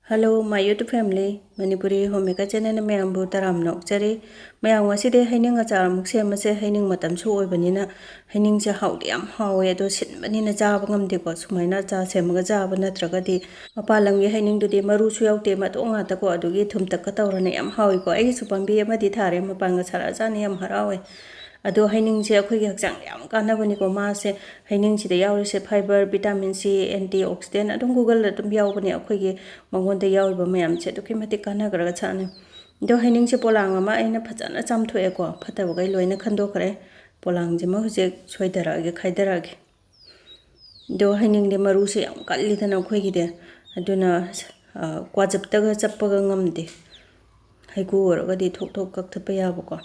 Hello, my YouTube family. Manipuri homemaker channel में ambu taram nok chari. मैं आऊँगा सीधे Heining Achar मुझसे मसे Heining मतम सो ओय बनी ना Heining से हाउडी am हावे तो सिन बनी ना जाब गम देखो सुमाइना जा से मग जाब ना त्रगदी अपालंग ये Heining तो दे मरु सुयाव ते मत ओंगा तको अदुगी थुम तक कतौर ने am हावे को ऐ सुपम भी मदी थारे मपांग छरा जाने am हरावे अदो Heining से अखोई हक्चांग याम कानाबनी को मासे Heining से यावरिसे फाइबर विटामिन सी एंटीऑक्सीडेंट अदुम गूगल अदुम यावबनी अखोई मंगोंदे यावबा मयाम से दुखि मति कानागरगा छाने दो Heining से पोलांग अमा अइना फजाना चामथोएको फतबगै लोइना खंदोखरे पोलांग जे म हुजे सोइदरागे खाइदरागे दो Heining दे मरु से याम कल्लिदना अखोइगिदे अदुना क्वाजबतगा चप्पगा ngamde हाइकु ओरगदि थोक थोक कक्थप याबको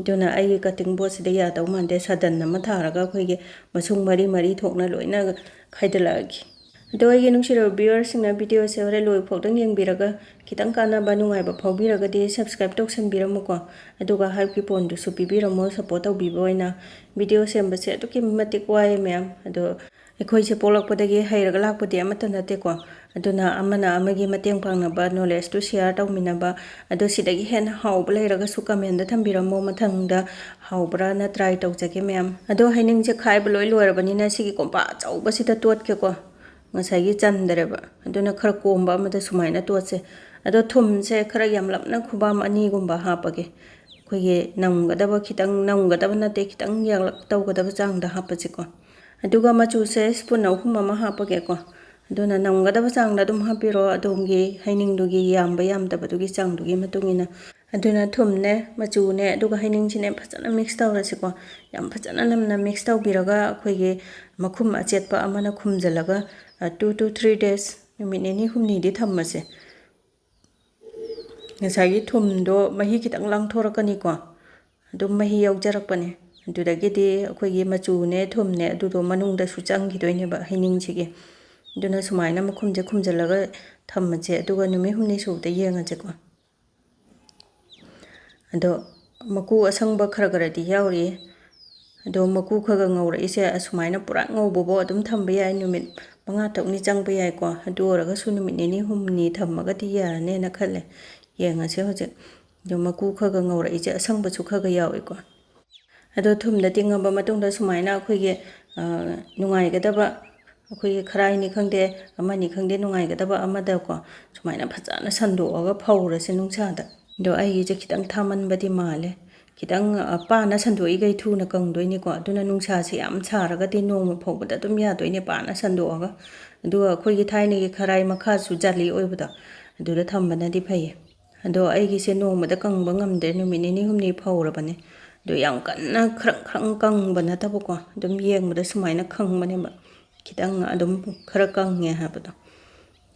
दोना आई कटिंग बोर्ड से या दौ मानदे सदन नम थारगा अखोइगे मसुंग मरी मरी थोकना लोइना खाइदलागी दो आई नुसिरो व्यूअर्स सिंगना वीडियो से होरे लोइ फोटों यंगबिरगा खितंग कानाबा नुंगाइबा फावबिरगदि सब्सक्राइब तौसनबिरमुको अदुगा हाइपकि पोंदु सुपिबिरमो सपोर्ट तौबिबो ओइना वीडियो सेमबसे अदुकि मतिक वाय मैम अदो अखोइसे पोलकपदगी हैरगा लाकपदि अमत नतेको अदुना अमना अमगी मतेंग पांगनबा नॉलेज टू शेयर तौमिनबा अदो सिदगी हेन्ना हाउबा लेरगसु कमेंट थंबिरमो मथंगदा हाउब्रा ना ट्राई तौजगे मैम अदो Heining से खाइबा लोइ लोइरबनिना सिगी कोंपा चौबसिदा तोटकेको ngसाइगी चंदरेबा अदुना खर कोंबा अमदा सुमाइना तोटसे अदो थुमसे खर यामलपना खुबाम अनि गुंबा हापगे अखोइगे नमगदबा खितंग नमगदबा नते खितंग यालक तौगदबा चांगदा हापसेको अदुगा मचुसे स्पून अहुम अमा हापगेको अदुना नमगदबा चांगदा दुम हापिरो अदोमगी Heining दुगी यामबा यामदबदुगी चांगदुगी मतुंगिना अदुना थुमने मचुने अदुगा Heining cine फजना mix तौरसेको yam फजना Namana mix तौबिरगा अखोइगे मखुम अचेतपा Amna खुमजलगा 2 to 3 days नुमिनेनी हुमनीदि थम्मसे ngसाइगी थुमदो मही खितंग लांगथोरकनिको अदुम मही यौजरकपने अदुदगिदि अखोइगे मचुने थुमने अदुदो मनुंगदसु चांगिदोइनेबा Heining सिगे अदुना सुमाइना मखुमजे खुमजलगा थम्मसे अदुगा नुमि हुमनी सुबदा येंगजेको अदो मकु असंगबा खरगरदि यावरि अदो मकु खगा ngौरइसे असुमाइना पुरा ngौबोबो अदुम थम्बा याय नुमित मंगा तौनी चांगबा यायको अदु ओरगसु नुमिनेनी हुमनी थम्मगदि यारनेना खले येंगसे होजे दो मकु खगा ngौरइसे असंगबसु खगा यावइको अदो थुमदा तिंगबा मतुंगदा सुमाइना अखोइगे नुंगाइगदबा अखोइगे खराइनि खंगदे अमनि खंगदे नुंगाइगदबा अमदको सुमाइना फजाना संदोअगा फौरसे नुंसादा दो आई जे खितंग थामनबदि माले खितंग पाना संदोइगै थुना कंगदोइनेको अदुना नुंसा से याम सारगदि नोंम फौबदा दुम यादोइने पाना संदोअगा अदुगा अखोइगे थाइनेगे खराइ मखासु जाली ओइबदा अदुदा थम्बनादि फैये अदो आइगी से नोंमदा कंगबा ngamदे नुमिनेनी हुमनी फौरबने दो याम कन्ना खरंग खरंग कंगबा नतबको दुम येंगबदा सुमाइना खंगबनेबा खितंग अदुम खर कंगे हाबदो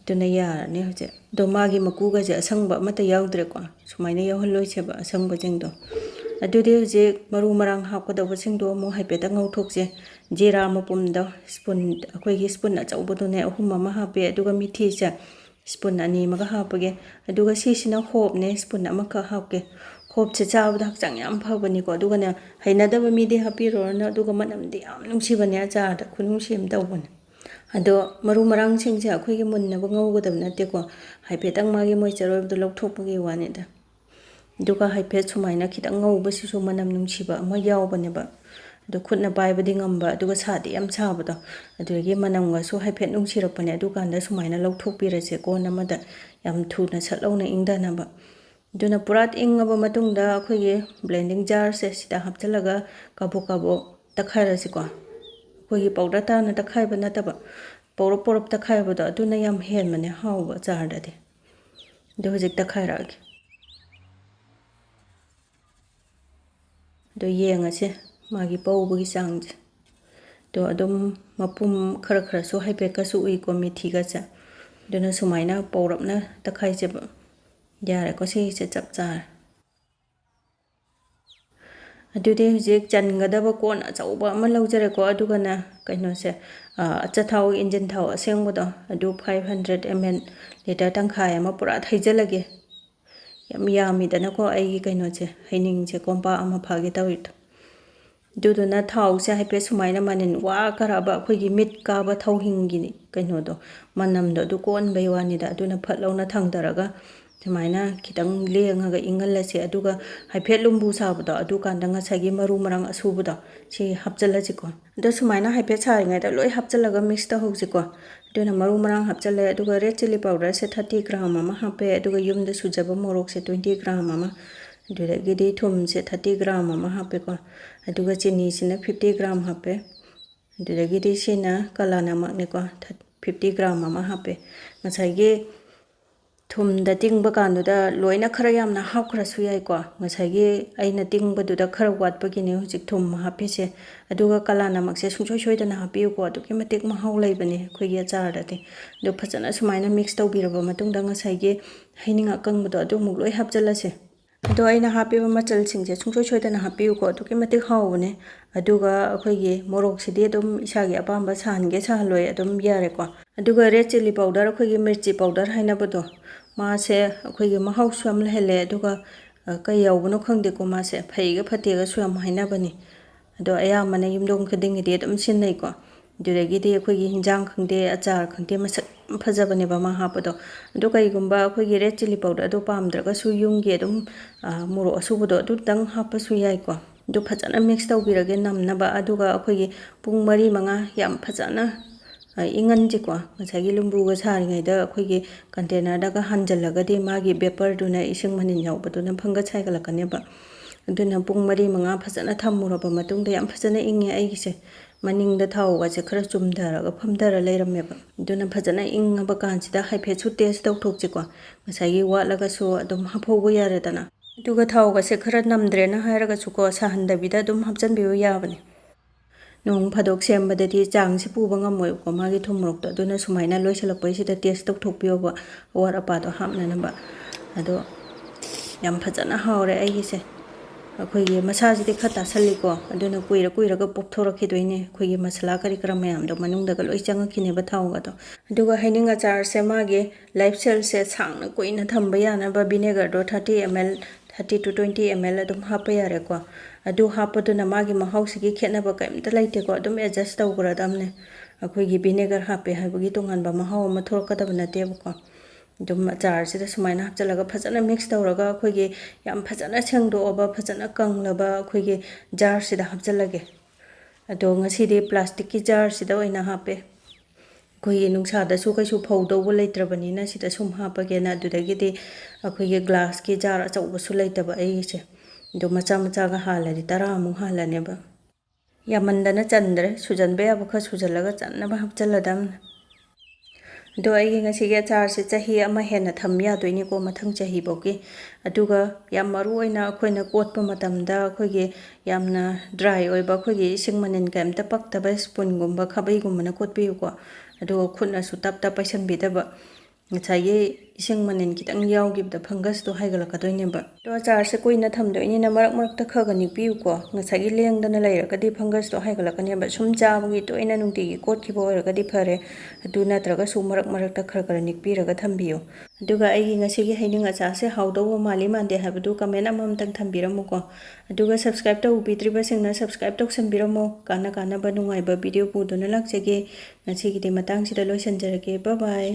दुना यारने होजे दो मागी मकुगाजे असंगबा मता यावद्रेको सुमाइना यावहल्लोइसेबा असंगबा जेंगदो अदुदि होजे मरु मरांग हापकदबा सिंगदो मो हाइपेता ngौथोकजे जीरा मपुमदो स्पून अखोइगे स्पून अचौबदोने अहुम अमा हापे अदुगा मिथीसे स्पून अनि मगा हापगे अदुगा सिसिना होपने स्पून अमका हापके होपसे चाबदा हक्चांग याम फबनिको अदुगाने हैनदबा मिदि हापिरोना अदुगा मनमदि याम नुंसिबने अचारदा खुनुंसिम तौबने अदो मरु मरांग सिंगसे अखोइगे मुन्नबा ngौगदब नतेको हाइफेतंग मागी मोइस्चर ओइबदो लौथोकपगे वानेदा दुगा हाइफेत सुमाइना खितंग ngौबसिसु मनम नुंसिबा अमा यावबनेबा दो खुदना पाइबदि ngamba दुगा सादि याम साबदो अदुगे मनमगासु हाइफेत नुंसिरकपने अदुकांदा सुमाइना लौथोकपिरसे कोन अमदा याम थुना सलौना इंगदनबा दुना पुरात इंगबा मतुंगदा अखोइगे ब्लेंडिंग जार से सिदा हापचलगा काबो काबो तखाइरसिको अखोइगे पाउडर ताना तखाइबा नतबा पौरप पौरप तखाइबदो अदुना याम हेनमने हाउबा चारददि दो हजिक तखाइरागे दो येंगसे मागी पौबगी चांगजे दो अदुम मपुम खर खरसु हाइपेकसु उइको मिथीगाचा दुना सुमाइना पौरपना तखाइजेबा यारेको सिसे चपचार अदुदे हुजिक चनगदबा कोन अचौबा अमा लौजरेको अदुगना कैनोसे अचथाउ इंजन थाउ असेंगबदो अदु 500 ml लीटर तंखाय अमा पुरा थैजलगे याम यामिदनको आइगी कैनोसे Heining से कोंपा अमा फागे तवित ꯑꯗꯨꯗꯨꯅ ꯊꯥꯎꯁꯦ ꯍꯥꯏꯐꯦꯠ ꯁꯨꯃꯥꯏꯅ ꯃꯅꯤꯟ ꯋꯥ ꯀꯥꯔꯛꯑꯕ ꯑꯩꯈꯣꯏꯒꯤ ꯃꯤꯠ ꯀꯥꯕ ꯊꯧ ꯍꯤꯡꯒꯤ ꯀꯩꯅꯣꯗꯣ ꯃꯅꯝꯗꯣ ꯑꯗꯨ ꯀꯣꯟꯕꯩ ꯋꯥꯅꯤꯗ ꯑꯗꯨꯅ ꯐꯠ ꯂꯥꯎꯅ ꯊꯥꯡꯊꯔꯒ ꯁꯨꯃꯥꯏꯅ ꯈꯤꯇꯪ ꯂꯦꯡꯉꯒ ꯏꯪꯍꯜꯂꯁꯤ ꯑꯗꯨꯒ ꯍꯥꯏꯐꯦꯠ ꯂꯨꯝꯕꯨ ꯁꯥꯕꯗꯣ ꯑꯗꯨꯀꯥꯟꯗ ꯉꯁꯥꯏꯒꯤ ꯃꯔꯨ ꯃꯔꯥꯡ ꯑꯁꯨꯕꯗꯣ ꯁꯤ ꯍꯥꯞꯆꯤꯜꯂꯁꯤꯀꯣ ꯑꯗꯣ ꯁꯨꯃꯥꯏꯅ ꯍꯥꯏꯐꯦꯠ ꯁꯥꯔꯤꯉꯩꯗ ꯂꯣꯏ ꯍꯥꯞꯆꯤꯜꯂꯒ ꯃꯤꯛꯁ ꯇꯧꯍꯧꯁꯤꯀꯣ ꯑꯗꯨꯅ ꯃꯔꯨ ꯃꯔꯥꯡ ꯍꯥꯞꯆꯤꯜꯂꯦ ꯑꯗꯨꯒ ꯔꯦꯗ ꯆꯤꯂꯤ ꯄꯥꯎꯗꯔꯁꯦ 30 ꯒ꯭ꯔꯥꯝ ꯑꯃ ꯍꯥꯞꯄꯦ ꯑꯗꯨꯒ ꯌꯨꯝꯗ ꯁꯨꯖꯕ ꯃꯣꯔꯣꯛꯁꯦ 20 ꯒ꯭ꯔꯥꯝ ꯑꯃ ꯑꯗꯨꯗꯒꯤꯗꯤ ꯊꯨꯝꯁꯦ 30 ꯒ꯭ꯔꯥꯝ ꯑꯃ ꯍꯥꯞꯄꯦꯀꯣ ꯑꯗꯨꯒ ꯆꯤꯅꯤꯁꯤꯅ 50 ꯒ꯭ꯔꯥꯝ ꯍꯥꯞꯄꯦ ꯑꯗꯨꯗꯒꯤꯗꯤ ꯁꯤꯅ ꯀꯂꯥ ꯅꯃꯛꯅꯦꯀꯣ 50 ꯒ꯭ꯔꯥꯝ ꯑꯃ ꯍꯥꯞꯄꯦ ꯉꯁꯥꯏꯒꯤ ꯊꯨꯝꯗ ꯇꯤꯡꯕ ꯀꯥꯟꯗꯨꯗ ꯂꯣꯏꯅ ꯈꯔ ꯌꯥꯝꯅ ꯍꯥꯞꯈ꯭ꯔꯁꯨ ꯌꯥꯏꯀꯣ ꯉꯁꯥꯏꯒꯤ ꯑꯩꯅ ꯇꯤꯡꯕꯗꯨꯗ ꯈꯔ ꯋꯥꯠꯄꯒꯤꯅꯦ ꯍꯧꯖꯤꯛ ꯊꯨꯝ ꯍꯥꯞꯄꯤꯁꯦ ꯑꯗꯨꯒ ꯀꯂꯥ ꯅꯃꯛꯁꯦ ꯁꯨꯡꯁꯣꯏ ꯁꯣꯏꯗꯅ ꯍꯥꯞꯄꯤꯌꯨꯀꯣ ꯑꯗꯨꯛꯀꯤ ꯃꯇꯤꯛ ꯃꯍꯥꯎ ꯂꯩꯕꯅꯦ ꯑꯩꯈꯣꯏꯒꯤ ꯑꯆꯥꯔꯗꯗꯤ ꯑꯗꯨ ꯐꯖꯅ ꯁꯨꯃꯥꯏꯅ ꯃꯤꯛꯁ ꯇꯧꯕꯤꯔꯕ ꯃꯇꯨꯡꯗ ꯉꯁꯥꯏꯒꯤ ꯍꯩꯅꯤꯡ ꯑꯀꯪꯕꯗꯣ ꯑꯗꯨꯃꯨꯛ ꯂꯣꯏ ꯍꯥꯞꯆꯤꯜꯂꯁꯦ ꯑꯗꯣ ꯑꯩꯅ ꯍꯥꯞꯄꯤꯕ ꯃꯆꯜꯁꯤꯡꯁꯦ ꯁꯨꯡꯁꯣꯏ ꯁꯣꯏꯗꯅ ꯍꯥꯞꯄꯤꯌꯨꯀꯣ ꯑꯗꯨꯛꯀꯤ ꯃꯇꯤꯛ ꯍꯥꯎꯕꯅꯦ ꯑꯗꯨꯒ ꯑꯩꯈꯣꯏꯒꯤ ꯃꯣꯔꯣꯛꯁꯤꯗꯤ ꯑꯗꯨꯝ ꯏꯁꯥꯒꯤ ꯑꯄꯥꯝꯕ ꯁꯥꯍꯟꯒꯦ ꯁꯥꯍꯜꯂꯣꯏ ꯑꯗꯨꯝ ꯌꯥꯔꯦꯀꯣ ꯑꯗꯨꯒ ꯔꯦꯗ ꯆꯤꯂꯤ ꯄꯥꯎꯗꯔ ꯑꯩꯈꯣꯏꯒꯤ ꯃꯤꯔꯆꯤ ꯄꯥꯎꯗꯔ ꯍꯥꯏꯅꯕꯗꯣ ꯃꯥꯁꯦ ꯑꯩꯈꯣꯏꯒꯤ ꯃꯍꯥꯎꯁꯨ ꯌꯥꯝ ꯂꯩꯍꯜꯂꯦ ꯑꯗꯨꯒ ꯀꯩ ꯌꯥꯎꯕꯅꯣ ꯈꯪꯗꯦꯀꯣ ꯃꯥꯁꯦ ꯐꯩꯒ ꯐꯠꯇꯦꯒꯁꯨ ꯌꯥꯝ ꯍꯥꯏꯅꯕꯅꯤ ꯑꯗꯣ ꯑꯌꯥꯝꯕꯅ ꯌꯨꯝꯊꯣꯡ ꯈꯨꯗꯤꯡꯒꯤꯗꯤ ꯑꯗꯨꯝ ꯁꯤꯖꯤꯟꯅꯩꯀꯣ ꯑꯗꯨꯗꯒꯤꯗꯤ ꯑꯩꯈꯣꯏꯒꯤ ꯍꯤꯟꯖꯥꯡ ꯈꯪꯗꯦ ꯑꯆꯥꯔ ꯈꯪꯗꯦ ꯃꯁꯛ ꯌꯥꯝ ꯐꯖꯕꯅꯦꯕ ꯃꯥ ꯍꯥꯞꯄꯗꯣ ꯑꯗꯣ ꯀꯩꯒꯨꯝꯕ ꯑꯩꯈꯣꯏꯒꯤ ꯔꯦꯗ ꯆꯤꯂꯤ ꯄꯥꯎꯗꯔ ꯑꯗꯨ ꯄꯥꯝꯗ꯭ꯔꯒꯁꯨ ꯌꯨꯝꯒꯤ ꯑꯗꯨꯝ ꯃꯣꯔꯣꯛ ꯑꯁꯨꯕꯗꯣ ꯑꯗꯨꯇꯪ ꯍꯥꯞꯄꯁꯨ ꯌꯥꯏꯀꯣ ꯑꯗꯨ ꯐꯖꯅ ꯃꯤꯛꯁ ꯇꯧꯕꯤꯔꯒꯦ ꯅꯝꯅꯕ ꯑꯗꯨꯒ ꯑꯩꯈꯣꯏꯒꯤ ꯄꯨꯡ 4-5 ꯌꯥꯝ ꯐꯖꯅ ꯏꯪꯍꯟꯁꯤꯀꯣ ꯉꯁꯥꯏꯒꯤ ꯂꯨꯝꯕꯨꯒ ꯁꯥꯔꯤꯉꯩꯗ ꯑꯩꯈꯣꯏꯒꯤ ꯀꯟꯇꯦꯅꯔꯗꯒ ꯍꯥꯟꯖꯜꯂꯒꯗꯤ ꯃꯥꯒꯤ ꯚꯦꯄꯔꯗꯨꯅ ꯏꯁꯤꯡ ꯃꯅꯤꯟ ꯌꯥꯎꯕꯗꯨꯅ ꯐꯪꯒꯁ ꯍꯥꯏꯒꯠꯂꯛꯀꯅꯦꯕ ꯑꯗꯨꯅ ꯄꯨꯡ 4-5 ꯐꯖꯅ ꯊꯝꯃꯨꯔꯕ ꯃꯇꯨꯡꯗ ꯌꯥꯝ ꯐꯖꯅ ꯏꯪꯉꯦ ꯑꯩꯒꯤꯁꯦ ꯃꯅꯤꯡꯗ ꯊꯥꯎꯒꯁꯦ ꯈꯔ ꯆꯨꯝꯊꯔꯒ ꯐꯝꯊꯔ ꯂꯩꯔꯝꯃꯦꯕ ꯑꯗꯨꯅ ꯐꯖꯅ ꯏꯪꯉꯕ ꯀꯥꯟꯁꯤꯗ ꯍꯥꯏꯐꯦꯠꯁꯨ ꯇꯦꯁ ꯇꯧꯊꯣꯛꯁꯤꯀꯣ ꯉꯁꯥꯏꯒꯤ ꯋꯥꯠꯂꯒꯁꯨ ꯑꯗꯨꯝ ꯍꯥꯞꯍꯧꯕ ꯌꯥꯔꯦꯗꯅ ꯑꯗꯨꯒ ꯊꯥꯎꯒꯁꯦ ꯈꯔ ꯅꯝꯗ꯭ꯔꯦꯅ ꯍꯥꯏꯔꯒꯁꯨꯀꯣ ꯁꯥꯍꯟꯗꯕꯤꯗ ꯑꯗꯨꯝ ꯍꯥꯞꯆꯤꯟꯕꯤꯕ ꯌꯥꯕꯅꯦ ꯅꯣꯡ ꯐꯥꯗꯣꯛ ꯁꯦꯝꯕꯗꯗꯤ ꯆꯥꯡꯁꯤ ꯄꯨꯕ ꯉꯝꯃꯣꯏꯕꯀꯣ ꯃꯥꯒꯤ ꯊꯨꯝ ꯃꯣꯔꯣꯛꯇꯣ ꯑꯗꯨꯅ ꯁꯨꯃꯥꯏꯅ ꯂꯣꯏꯁꯤꯜꯂꯛꯄꯩꯁꯤꯗ ꯇꯦꯁ ꯇꯧꯊꯣꯛꯄꯤꯌꯣꯕ ꯑꯋꯥꯠ ꯑꯄꯥꯗꯣ ꯍꯥꯞꯅꯅꯕ ꯑꯗꯣ ꯌꯥꯝ ꯐꯖꯅ ꯍꯥꯎꯔꯦ ꯑꯩꯒꯤꯁꯦ ꯑꯩꯈꯣꯏꯒꯤ ꯃꯁꯥꯁꯤꯗꯤꯈꯔ ꯇꯥꯁꯜꯂꯤꯀꯣ ꯑꯗꯨꯅ ꯀꯨꯏꯔꯒ ꯄꯣꯞꯊꯣꯔꯛꯈꯤꯗꯣꯏꯅꯦ ꯑꯩꯈꯣꯏꯒꯤ ꯃꯁꯂꯥ ꯀꯔꯤ ꯀꯔꯥ ꯃꯌꯥꯝꯗꯣ ꯃꯅꯨꯡꯗꯒ ꯂꯣꯏ ꯆꯪꯉꯛꯈꯤꯅꯦꯕ ꯊꯥꯎꯒꯗꯣ ꯑꯗꯨꯒ ꯍꯩꯅꯤꯡ ꯑꯆꯥꯔꯁꯦ ꯃꯥꯒꯤ ꯂꯥꯏꯐ ꯁꯦꯜꯁꯦ ꯁꯥꯡꯅ ꯀꯨꯏꯅ ꯊꯝꯕ ꯌꯥꯅꯕ ꯚꯤꯅꯦꯒꯔꯗꯣ 30 ml 30 to 20 ml ꯑꯗꯨꯝ ꯍꯥꯞꯄ ꯌꯥꯔꯦꯀꯣ ꯑꯗꯨ ꯍꯥꯞꯄꯗꯨꯅ ꯃꯥꯒꯤ ꯃꯍꯥꯎꯁꯤꯒꯤ ꯈꯦꯠꯅꯕ ꯀꯩꯝꯇ ꯂꯩꯇꯦꯀꯣ ꯑꯗꯨꯝ ꯑꯦꯗꯖꯁ ꯇꯧꯈ꯭ꯔꯗꯕꯅꯦ ꯑꯩꯈꯣꯏꯒꯤ ꯚꯤꯅꯦꯒꯔ ꯍꯥꯞꯄꯦ ꯍꯥꯏꯕꯒꯤ ꯇꯣꯉꯥꯟꯕ ꯃꯍꯥꯎ ꯑꯃ ꯊꯣꯛꯂꯛꯀꯗꯕ ꯅꯠꯇꯦꯕꯀꯣ ꯑꯗꯨꯝ ꯑꯆꯥꯔꯁꯤꯗ ꯁꯨꯃꯥꯏꯅ ꯍꯥꯞꯆꯤꯜꯂꯒ ꯐꯖꯅ ꯃꯤꯛꯁ ꯇꯧꯔꯒ ꯑꯩꯈꯣꯏꯒꯤ ꯌꯥम ꯐꯖꯅ ꯁꯦꯡꯗꯣꯛꯑꯕ ꯐꯖꯅ ꯀꯪꯂꯕ ꯑꯩꯈꯣꯏꯒꯤ ꯖꯥꯔꯁꯤꯗ ꯍꯥꯞꯆꯤꯜꯂꯒꯦ ꯑꯗꯣ ꯉꯁꯤꯗꯤ ꯄ꯭ꯂꯥꯁꯇꯤꯛꯀꯤ ꯖꯥꯔꯁꯤꯗ ꯑꯣꯏꯅ ꯍꯥꯞꯄꯦ ꯑꯩꯈꯣꯏꯒꯤ ꯅꯨꯡꯁꯥꯗꯁꯨ ꯀꯩꯁꯨ ꯐꯧꯗꯧꯕ ꯂꯩꯇ꯭ꯔꯕꯅꯤꯅ ꯁꯤꯗ ꯁꯨꯝ ꯍꯥꯞꯄꯒꯦꯅ ꯑꯗꯨꯗꯒꯤꯗꯤ ꯑꯩꯈꯣꯏꯒꯤ ꯒ꯭ꯂꯥꯁꯀꯤ ꯖꯥꯔ ꯑꯆꯧꯕꯁꯨ ꯂꯩꯇꯕ ꯑꯩꯒꯤꯁꯦ ꯑꯗꯣ ꯃꯆꯥ ꯃꯆꯥꯒ ꯍꯥꯜꯂꯗꯤ 10 ꯍꯥꯜꯂꯅꯦꯕ ꯌꯥꯝꯃꯟꯗꯅ ꯆꯟꯗ꯭ꯔꯦ ꯁꯨꯖꯟꯕ ꯌꯥꯕ ꯈꯔ ꯁꯨꯖꯜꯂꯒ ꯆꯟꯅꯕ ꯍꯥꯞꯆꯤꯜꯂꯗꯝꯅꯦ ꯑꯗꯣ ꯑꯩꯒꯤ ꯉꯁꯤꯒꯤ ꯑꯆꯥꯔꯁꯦ ꯆꯍꯤ ꯑꯃ ꯍꯦꯟꯅ ꯊꯝ ꯌꯥꯗꯣꯏꯅꯤꯀꯣ ꯃꯊꯪ ꯆꯍꯤꯐꯥꯎꯒꯤ ꯑꯗꯨꯒ ꯌꯥꯝ ꯃꯔꯨꯑꯣꯏꯅ ꯑꯩꯈꯣꯏꯅ ꯀꯣꯠꯄ ꯃꯇꯝꯗ ꯑꯩꯈꯣꯏꯒꯤ ꯌꯥꯝꯅ ꯗ꯭ꯔꯥꯏ ꯑꯣꯏꯕ ꯑꯩꯈꯣꯏꯒꯤ ꯏꯁꯤꯡ ꯃꯅꯤꯟ ꯀꯩꯝꯇ ꯄꯛꯇꯕ ꯁ꯭ꯄꯨꯟꯒꯨꯝꯕ ꯈꯥꯕꯩꯒꯨꯝꯕꯅ ꯀꯣꯠꯄꯤꯌꯨꯀꯣ ꯑꯗꯨꯒ ꯈꯨꯠꯅꯁꯨ ꯇꯞ ꯇꯞ ꯄꯩꯁꯟꯕꯤꯗꯕ ꯉꯁꯥꯏꯒꯤ ꯏꯁꯤꯡ ꯃꯅꯤꯟ ꯈꯤꯇꯪ ꯌꯥꯎꯈꯤꯕꯗ ꯐꯪꯒꯁꯇꯣ ꯍꯥꯏꯒꯠꯂꯛꯀꯗꯣꯏꯅꯦꯕ ꯑꯗꯣ ꯑꯆꯥꯔꯁꯦ ꯀꯨꯏꯅ ꯊꯝꯗꯣꯏꯅꯤꯅ ꯃꯔꯛ ꯃꯔꯛꯇ ꯈꯔ ꯅꯤꯛꯄꯤꯌꯨꯀꯣ ꯉꯁꯥꯏꯒꯤ ꯂꯦꯡꯗꯅ ꯂꯩꯔꯒꯗꯤ ꯐꯪꯒꯁꯇꯣ ꯍꯥꯏꯒꯠꯂꯛꯀꯅꯦꯕ ꯁꯨꯝ ꯆꯥꯕꯒꯤ ꯇꯣꯏꯅ ꯅꯨꯡꯇꯤꯒꯤ ꯀꯣꯠꯈꯤꯕ ꯑꯣꯏꯔꯒꯗꯤ ꯐꯔꯦ ꯑꯗꯨ ꯅꯠꯇ꯭ꯔꯒꯁꯨ ꯃꯔꯛ ꯃꯔꯛꯇ ꯈꯔ ꯅꯤꯛꯄꯤꯔꯒ ꯊꯝꯕꯤꯌꯨ ꯑꯗꯨꯒ ꯑꯩꯒꯤ ꯉꯁꯤꯒꯤ ꯍꯩꯅꯤꯡ ꯑꯆꯥꯔꯁꯦ ꯍꯥꯎꯗꯧꯕ ꯃꯥꯜꯂꯤ ꯃꯥꯟꯗꯦ ꯍꯥꯏꯕꯗꯨ ꯀꯃꯦꯟ ꯑꯃꯃꯝꯇꯪ ꯊꯝꯕꯤꯔꯝꯃꯨꯀꯣ ꯑꯗꯨꯒ ꯁꯕꯁꯀ꯭ꯔꯥꯏꯕ ꯇꯧꯕꯤꯗ꯭ꯔꯤꯕꯁꯤꯡꯅ ꯁꯕꯁꯀ꯭ꯔꯥꯏꯕ ꯇꯧꯁꯟꯕꯤꯔꯝꯃꯨ ꯀꯥꯟꯅꯕ ꯅꯨꯡꯉꯥꯏꯕ ꯚꯤꯗꯤꯑꯣ ꯄꯨꯗꯨꯅ ꯂꯥꯛꯆꯒꯦ ꯉꯁꯤꯒꯤꯗꯤ ꯃꯇꯥꯡꯁꯤꯗ ꯂꯣꯏꯁꯤꯟꯖꯔꯒꯦ ꯕꯥꯏ ꯕꯥꯏ